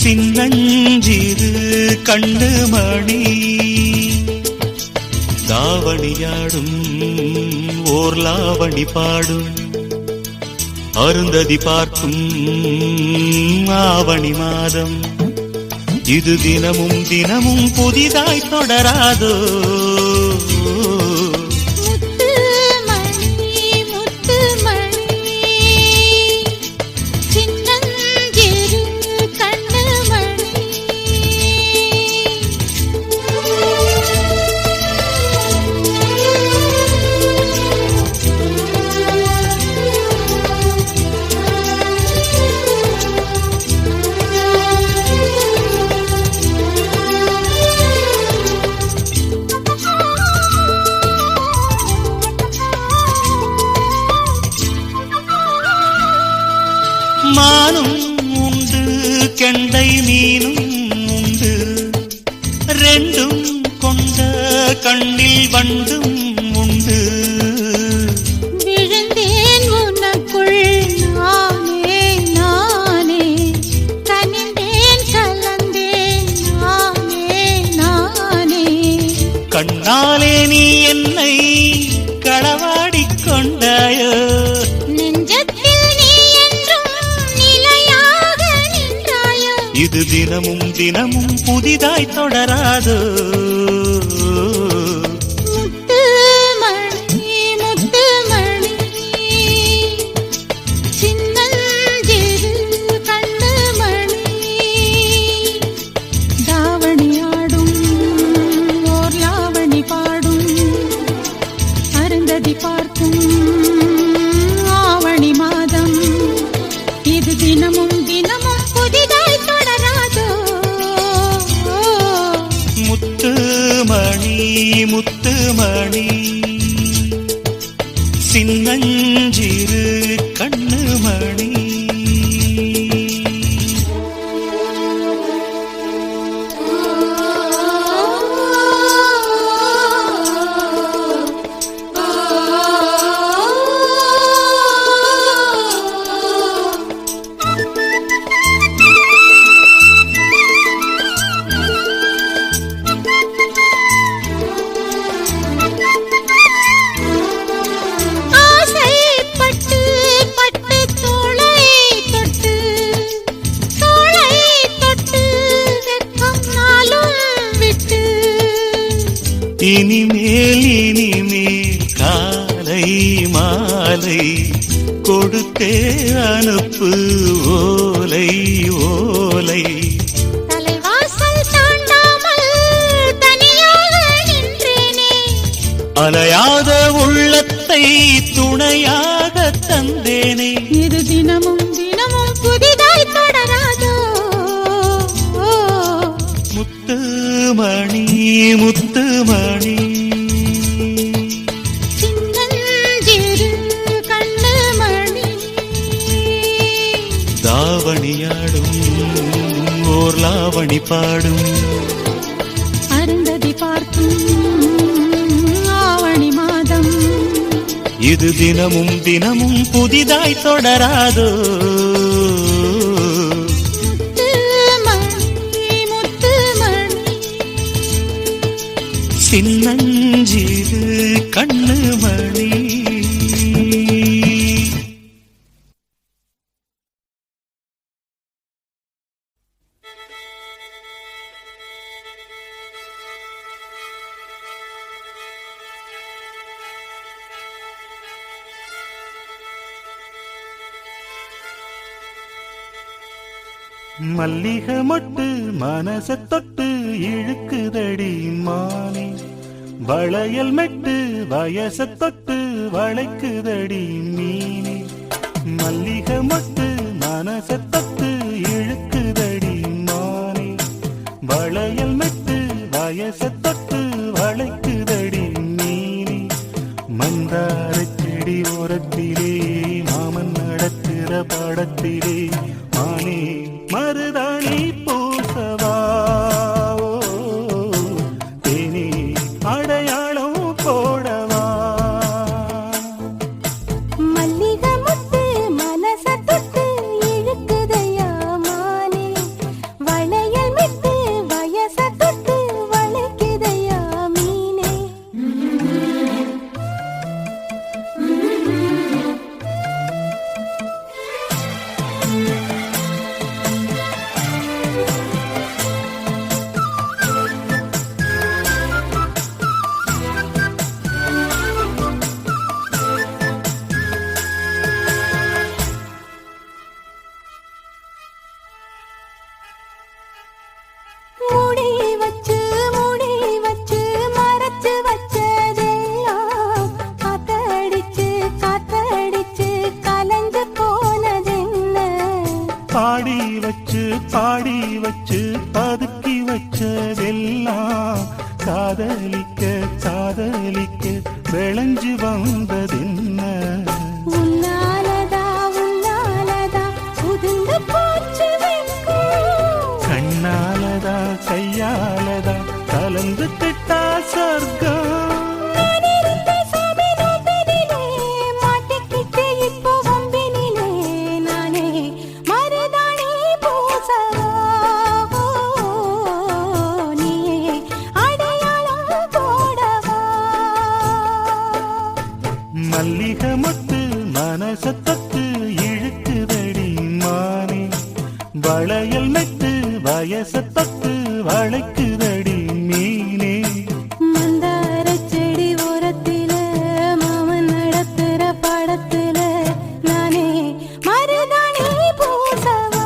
சின்னஞ்சிறு கண்ணு மணி தாவணியாடும் ஓர் லாவணி பாடும் அருந்ததி பார்க்கும் ஆவணி மாதம் இது தினமும் தினமும் புதிதாய் தொடராதோ மானும் உண்டு கெண்டை மீனும் உண்டு ரெண்டும் கொண்ட கண்ணில் வண்டும் உண்டு விழுந்தேன் உனக்குள் நானே நானே கனிந்தேன் கலந்தேன் நானே நானே கண்ணாலே நீ என்னை களவாடிக் கொண்டாயோ இது தினமும் தினமும் புதிதாய் தொடராதோ முத்து மணி முத்து மணி சின்னஞ்சிறு கண்ணு மணி தாவணியாடும் ஓர் லாவணி பாடும் அருந்ததி பார்க்கும் ஆவணி மாதம் இது தினமும் தினமும் புதிதாய் முத்து மணி சின்னஞ்சிறு கண்ணு மணி இனிமேல் காலை மாலை கொடுத்தே அனுப்பு ஓலை ஓலை தலைவாசல் தாண்டாமல் தனியாக நின்றேனே அலையாத உள்ளத்தை துணையாக தந்தேனே இது தினமும் தினமும் புதிதாய் தொடராதோ முத்துமணி முத்துமணி சின்னஞ்சிறு கண்ணு மணி தாவணியாடும் ஓர் லாவணி பாடும் அருந்ததி பார்க்கும் ஆவணி மாதம் இது தினமும் தினமும் புதிதாய் தொடராதோ சின்னஞ்சிறு கண்ணு மணி மல்லிகை மொட்டு மனச தொட்டு இழுக்குதடி மானே வளையல் மெட்டு வயச தொட்டு வளைக்குதடி மீனே மல்லிகை மொட்டு மனச தொட்டு இழுக்குதடி மானே வளையல் மெட்டு வயச தொட்டு வளைக்குதடி மீனே மந்தார செடி ஓரத்திலே மாமன் நடத்துற படத்திலே மானே மருதாணி பூசவா தேனி அடையாளம் போடவா மல்லிகை முட்டு மனச தொட்டு இழுக்குதையா மானே மூடி வச்சு மூடி வச்சு மறைச்சு வச்சதெல்லாம் காத்தடிச்சு காத்தடிச்சு கலந்து போனதென்ன பாடி வச்சு பதுக்கி வச்சதெல்லாம் காதலிக்க காதலிக்க விளைஞ்சு வந்ததென்ன உன்னாலதா உன்னாலதா உதிர்ந்து போச்சு வெட்கம் கண்ணாலதா கையாலதா கலந்து திட்டா சொர்க்கம் நான் இருந்த சாமி நோம்பினிலே மாட்டிக்கிட்டு இப்போ வம்பினிலே நானே மருதாணி பூசவா நீயே அடையாளம் போடவா மல்லிகை மொட்டு மனச தொட்டு இழுக்குதடி மானே வளையல் மெட்டு வயச தொட்டு வளைக்குதடி மீனே மந்தாரச் செடி ஓரத்தில மாமன் நடத்துற படத்துல நானே மருதாணி பூசவா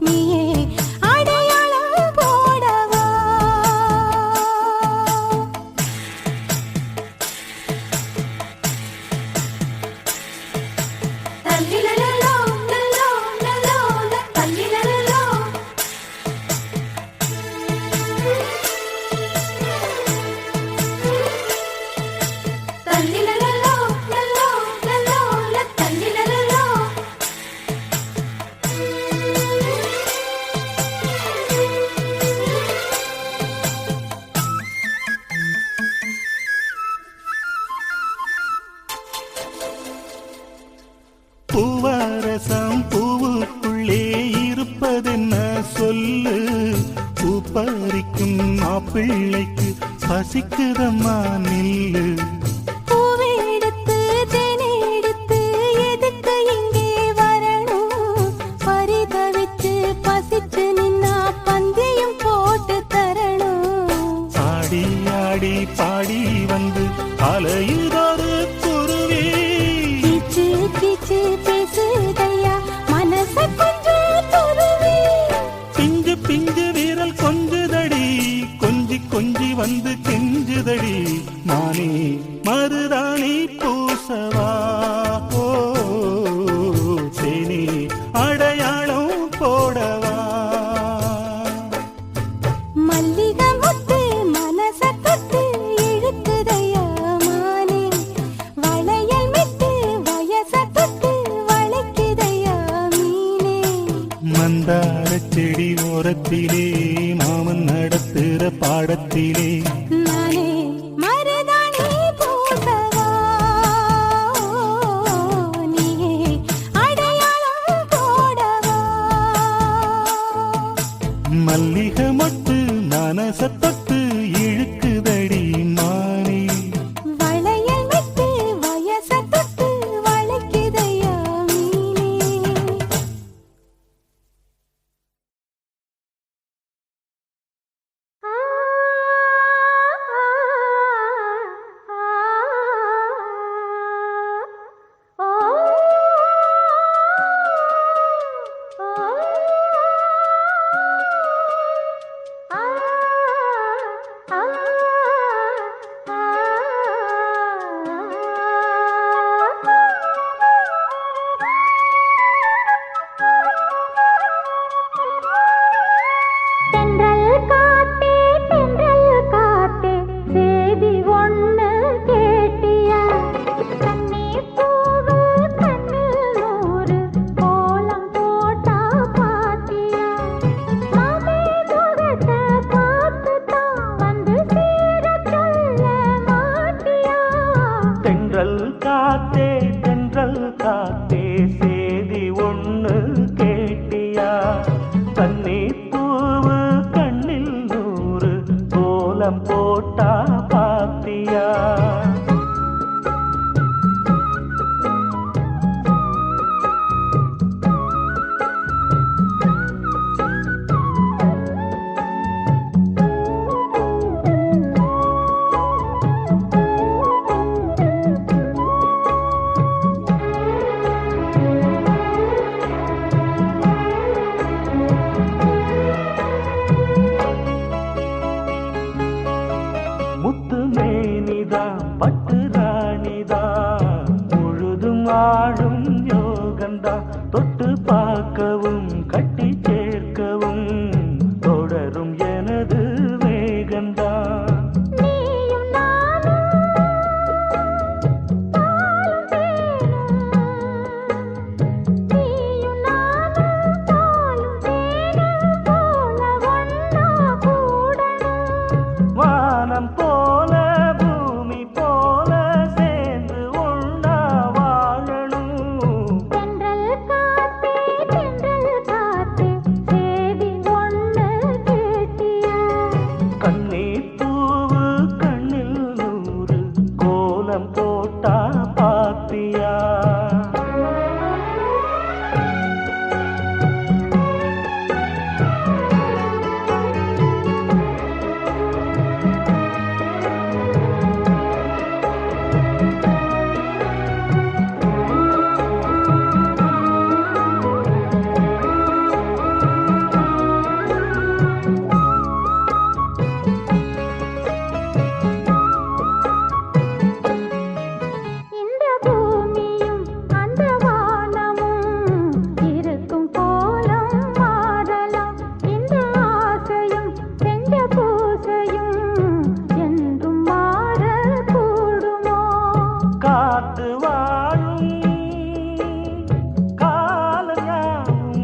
நீயே அடையாளம் போடவா தல்லிலலலோ லலோ லலோ தல்லிலலலோ தல்லிலலலோ லலோ லலோ தல்லிலலலோ பூவரசம் பூவுக்குள்ளே இருப்பதென்ன சொல்லு பூ பறிக்கும் மாப்பிள்ளைக்கு பசிக்குதம்மா நில்லு பூவெடுத்து தேனெடுத்து எதுக்கு இங்கே வரணும் பரிதவிச்சு பசிச்சு நின்னா பந்தயம் போட்டு தரணும் ஆடி ஆடி பாடி வந்து அலையுதொரு குருவி கீச்சு கீச்சு பேசுதையா மனச கொஞ்சம் துருவி பிஞ்சு பிஞ்சு வீரல் கொஞ்சுதடி கொஞ்சி கொஞ்சி வந்து கெஞ்சுதடி நானே மருதாணி பூசவா ஓ தேனே அடையாளம் போடவா மல்லிகை முத்து மனச தொட்டு இழுக்குதையா மானே வளையல் மெட்டு வயச தொட்டு வளைக்குதையா மீனே மந்தார செடி ஓரத்திலே மாமன் நடத்துற பாடத்திலே நானே மருதாணி பூசவா நீயே அடையாளம் போடவா மல்லிகை மொட்டு மனச தொட்டு இழுக்குதடி மானே வளையல் மெட்டு வயச தொட்டு வளைக்குதையா மீனே ஆ தொட்டு பார்க்கவும் கட்டி சேர்க்கவும் தொடரும் எனது வேகந்தான். வானம் போல பூமி போல சேர்ந்து ஒண்ணா வாழணும். தென்றல் காத்தே சேதி ஒண்ணு கேட்டியா? கண்ணீர் பூவு கண்ணில் நூறு கோலம் போட்டா பாத்தியா? இந்த பூமியும் அந்த வானமும் இருக்கும் கோலம் மாறலாம். இந்த ஆசையும் செஞ்ச பூசையும் என்றும் மாறக்கூடுமோ? காத்து வாழும் காலம் யாவும்,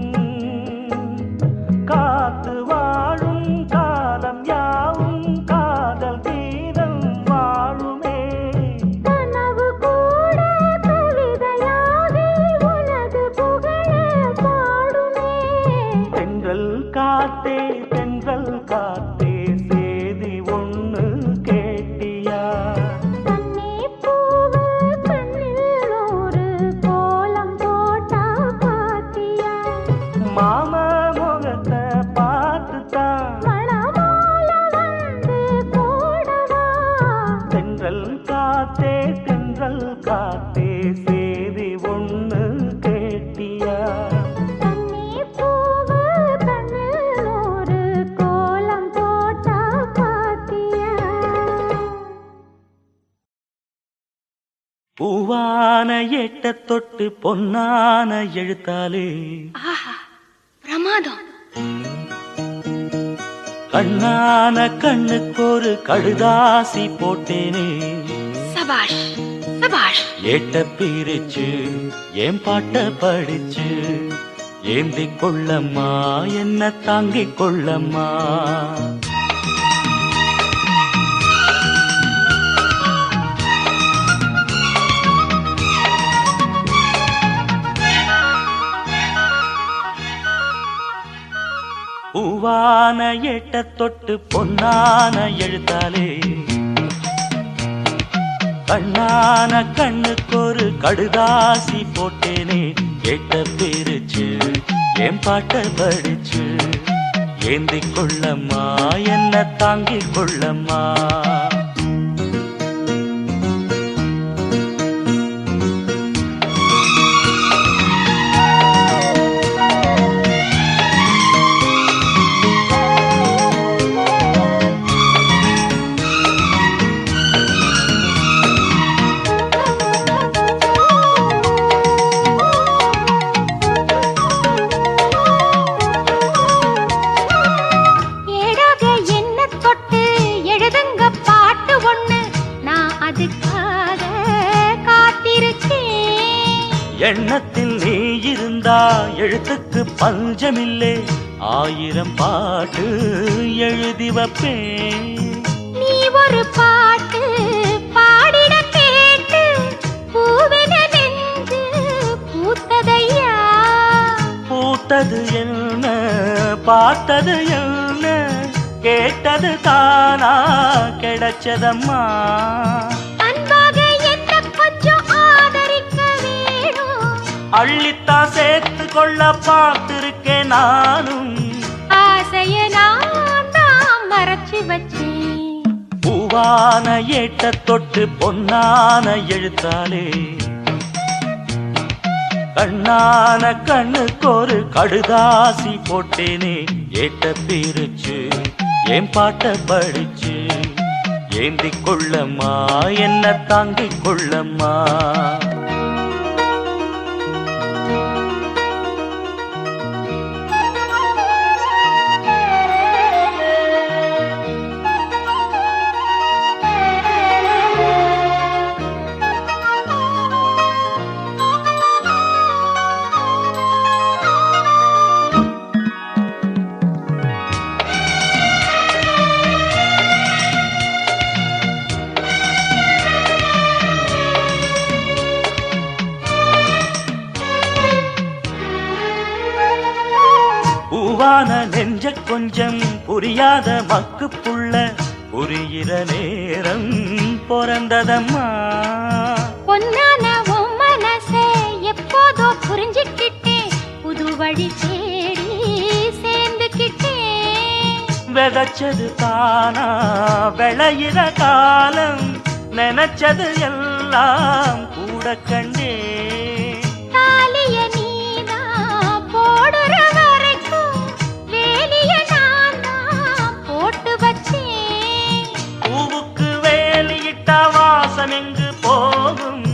காத்து வாழும் காலம் யாவும் காதல் கீதம் வாழுமே. கனவு கூட கவிதையாகி உனது புகழ பாடுமே. தென்றல் காத்தே சேதி ஒண்ணு கேட்டியா? கண்ணே பூவு கண்ணில் ஒரு கோலம் போட்டா பாத்தியா? மாம முகத்தை பார்த்துத்தான் மணமால வந்து போடவா? தென்றல் காத்தே சேதி ஒண்ணு கேட்டியா? கண்ணே பூவு கண்ணில் ஒரு கோலம் போட்டா பாத்தியா? பூவான எட்ட தொட்டு பொன்னான எழுத்தாலே ஆஹா பிரமாதம். கண்ணான கண்ணுக்கு ஒரு கடுதாசி போட்டேனே. சபாஷ் சபாஷ். ஏட்ட பிரிச்சு ஏன் பாட்ட படிச்சு ஏந்திக் கொள்ளம்மா என்ன தாங்கிக் கொள்ளம்மா. பூவான எட்ட தொட்டு பொன்னான எழுத்தாலே கண்ணான கண்ணுக்கு ஒரு கடுதாசி போட்டேனே. கேட்ட பிரிச்சு என் பாட்ட படிச்சு ஏந்திக் கொள்ளம்மா என்ன தாங்கிக் கொள்ளம்மா. ஏடாக என்ன தொட்டு எழுதுங்க பாட்டு ஒண்ணு, நான் அதுக்காக காத்திருக்கேன். எண்ணத்தில் நீ இருந்தா எழுத்துக்கு பஞ்சமில்லை. 1000 பாட்டு எழுதி வைப்பேன். நீ ஒரு பாட்டு பாடிட கேட்டு பூவென நெஞ்சு பூத்ததையா? பூத்தது என்ன பார்த்தது என்ன கேட்டது தானா கிடைச்சதம்மா. அன்பாக என்ன கொஞ்சம் ஆதரிக்க வேணும். அள்ளித்தான் சேர்த்து கொள்ள பார்த்திருக்கேன் நானும். ஆசைய நான் தான் மறைச்சு வச்சேன். பூவான ஏட்ட தொட்டு பொன்னான எழுத்தாலே கண்ணான கண்ணுக்கு ஒரு கடுதாசி போட்டேனே. ஏட்ட பிரிச்சு என் பாட்ட படிச்சு ஏந்திக் கொள்ளம்மா என்ன தாங்கிக் கொள்ளம்மா. பூவான நெஞ்ச கொஞ்சம் புரியாத மக்கு புள்ள புரிகிற நேரம் பிறந்ததம்மா. பொன்னான உன் மனசே எப்போதோ புரிஞ்சுக்கிட்டேன், புது வழி தேடி சேர்ந்துக்கிட்டேன். விதைச்சது தானா விளையிற காலம், நினைச்சது எல்லாம் கூட கண்டே. தாலிய நீனா போடுற வரைக்கும் வேலிய நான் தான் போட்டு வச்சேன். பூவுக்கு வேலியிட்ட வாசம் எங்கு போகும்,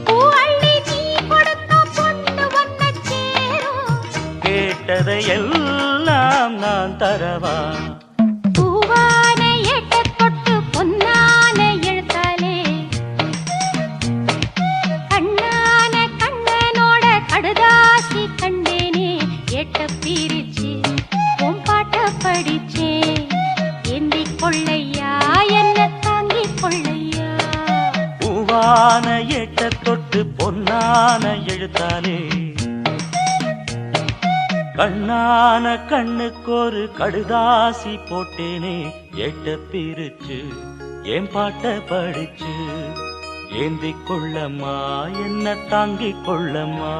பூ அள்ளி நீ கொடுத்த பொண்ணு ஒன்ன சேரும். கேட்டதை எல்லாம் நான் தரவா. பூவான எட்ட தொட்டு பொன்னான எழுத்தாலே, கண்ணான கண்ணனோட கடுதாசி கண்டேனே. எட்ட பிரிச்சு உன் பாட்ட படிச்சேன், ஏந்தி கொள்ளையா என்ன தாங்கி கொள்ளையா. பூவான எட்ட தொட்டு பொன்னான எழுத்தாலே, கண்ணான கண்ணுக்கு ஒரு கடுதாசி போட்டேனே. எட்ட பிரிச்சு என் பாட்ட படிச்சு ஏந்தி கொள்ளம்மா என்ன தாங்கிக் கொள்ளம்மா.